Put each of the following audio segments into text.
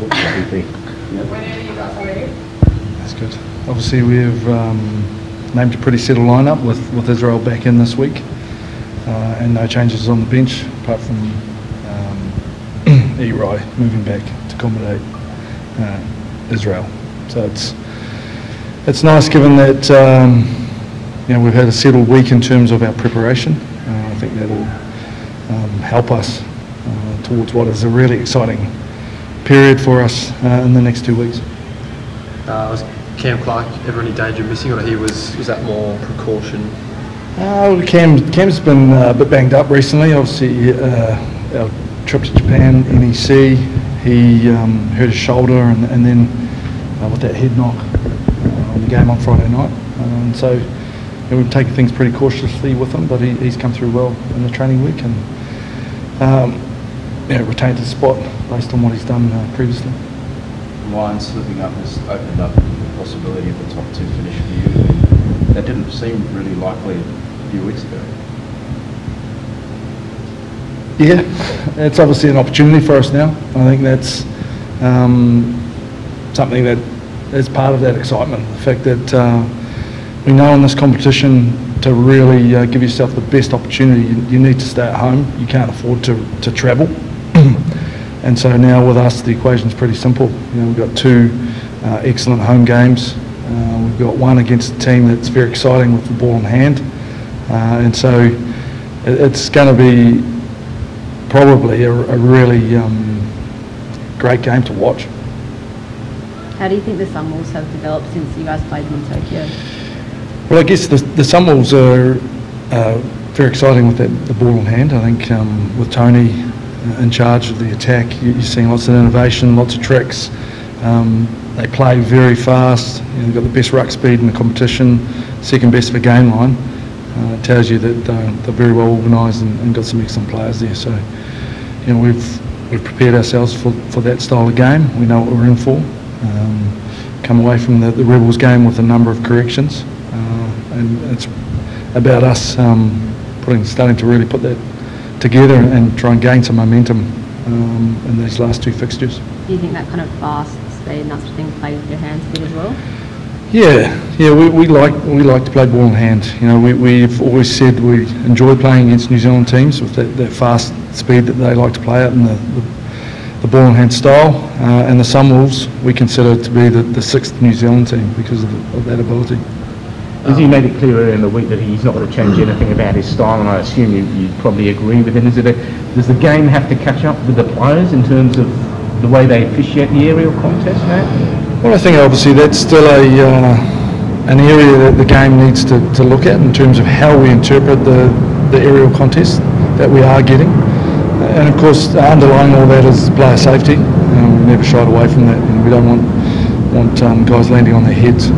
That's good. Obviously, we've named a pretty settled lineup with Israel back in this week, and no changes on the bench apart from Eri moving back to accommodate Israel. So it's nice, given that we've had a settled week in terms of our preparation. I think that'll help us towards what is a really exciting period for us in the next 2 weeks. Was Cam Clark ever any danger of missing, or was that more precaution? Cam's been a bit banged up recently. Obviously, our trip to Japan, NEC, he hurt his shoulder, and then with that head knock on the game on Friday night. So we've taken things pretty cautiously with him, but he's come through well in the training week and retained his spot based on what he's done previously. Lions slipping up has opened up the possibility of the top two finish for you. That didn't seem really likely a few weeks ago. Yeah, it's obviously an opportunity for us now. I think that's something that is part of that excitement. The fact that we know in this competition to really give yourself the best opportunity, you need to stay at home. You can't afford to travel. And so now with us, the equation's pretty simple. We've got two excellent home games. We've got one against a team that's very exciting with the ball in hand. And so it's going to be probably a really great game to watch. How do you think the Sunwolves have developed since you guys played them in Tokyo? Well, I guess the Sunwolves are very exciting with the ball in hand. I think with Tony in charge of the attack, you're seeing lots of innovation, lots of tricks. They play very fast. They've got the best ruck speed in the competition, second best for game line. It tells you that they're very well organised and got some excellent players there. So, we've prepared ourselves for that style of game. We know what we're in for. Come away from the Rebels game with a number of corrections, and it's about us starting to really put that together and try and gain some momentum in these last two fixtures. Do you think that kind of fast speed and that sort of thing plays with your hands a bit as well? Yeah, we like to play ball in hand. We've always said we enjoy playing against New Zealand teams with that fast speed that they like to play at and the ball in hand style. And the Sunwolves we consider to be the sixth New Zealand team because of that ability. As he made it clear earlier in the week that he's not going to change anything about his style, and I assume you probably agree with him. Does the game have to catch up with the players in terms of the way they officiate the aerial contest now? Well, I think obviously that's still an area that the game needs to look at in terms of how we interpret the aerial contest that we are getting. And of course, underlying all that is player safety. We've never shied away from that. We don't want guys landing on their heads.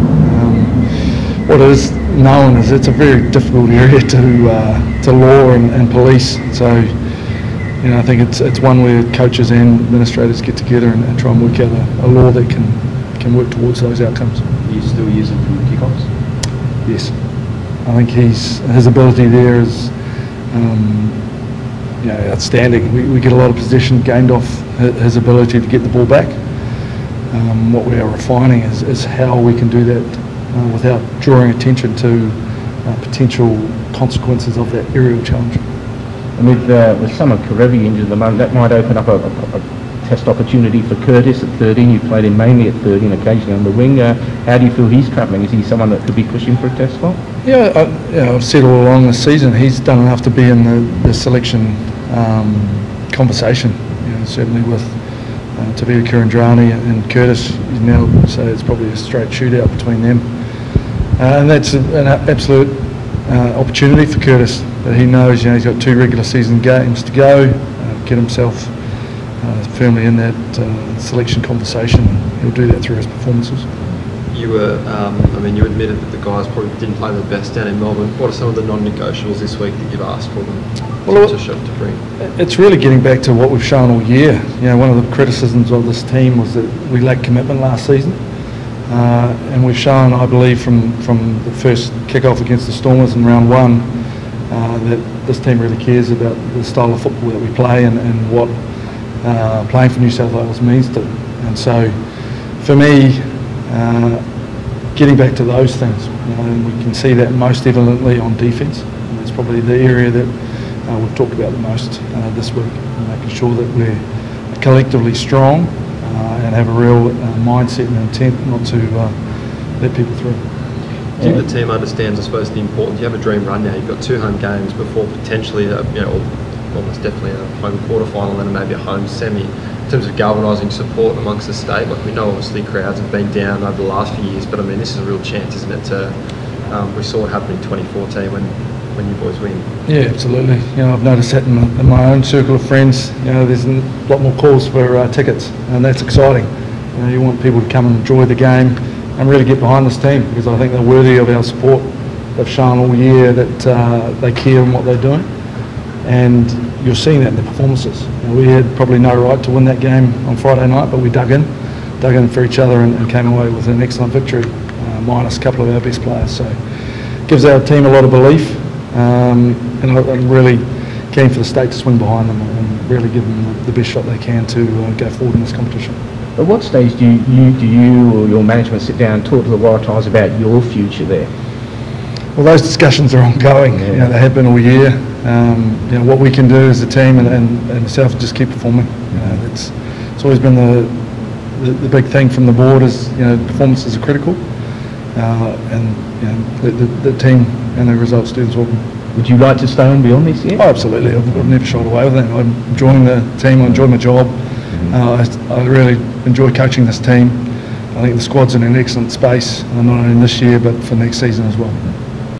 What is known is it's a very difficult area to law and police. So, I think it's one where coaches and administrators get together and try and work out a law that can work towards those outcomes. Do you still use him from the kickoffs? Yes, I think his ability there is outstanding. We get a lot of possession gained off his ability to get the ball back. What we are refining is how we can do that without drawing attention to potential consequences of that aerial challenge. And with Summer Karevi injured at the moment, that might open up a test opportunity for Curtis at 13. You played him mainly at 13, occasionally on the wing. How do you feel he's travelling? Is he someone that could be pushing for a test spot? Yeah, I've said all along this season he's done enough to be in the selection conversation. Certainly with Tavita Kirandrani and Curtis, so it's probably a straight shootout between them. And that's an absolute opportunity for Curtis. He knows he's got 2 regular season games to go, get himself firmly in that selection conversation. He'll do that through his performances. You admitted that the guys probably didn't play their best down in Melbourne. What are some of the non-negotiables this week that you've asked for them to bring? It's really getting back to what we've shown all year. One of the criticisms of this team was that we lacked commitment last season. And we've shown, I believe, from the first kick-off against the Stormers in round 1 that this team really cares about the style of football that we play and what playing for New South Wales means to them. And so, for me, getting back to those things, and we can see that most evidently on defence. And that's probably the area that we've talked about the most this week, making sure that we're collectively strong and have a real mindset and intent not to let people through. Do you think the team understands, I suppose, the importance? You have a dream run now. You've got 2 home games before potentially, almost definitely a home quarterfinal and maybe a home semi. In terms of galvanising support amongst the state, like we know obviously crowds have been down over the last few years, but I mean this is a real chance, isn't it? We saw it happen in 2014 when you boys win. Yeah, absolutely. I've noticed that in my own circle of friends. There's a lot more calls for tickets, and that's exciting. You want people to come and enjoy the game and really get behind this team, because I think they're worthy of our support. They've shown all year that they care in what they're doing, and you're seeing that in the performances. We had probably no right to win that game on Friday night, but we dug in for each other and came away with an excellent victory, minus a couple of our best players. So it gives our team a lot of belief, and I'm really keen for the state to swing behind them and really give them the best shot they can to go forward in this competition. At what stage do you or your management sit down and talk to the Waratahs about your future there? Well, those discussions are ongoing. Yeah. They have been all year. What we can do as a team and myself is just keep performing. It's always been the big thing from the board is performances are critical, and the team and the results do the talking. Would you like to stay on beyond this year? Oh, absolutely. I've never shied away with that. I'm enjoying the team. I enjoy my job. I really enjoy coaching this team. I think the squad's in an excellent space, not only this year but for next season as well.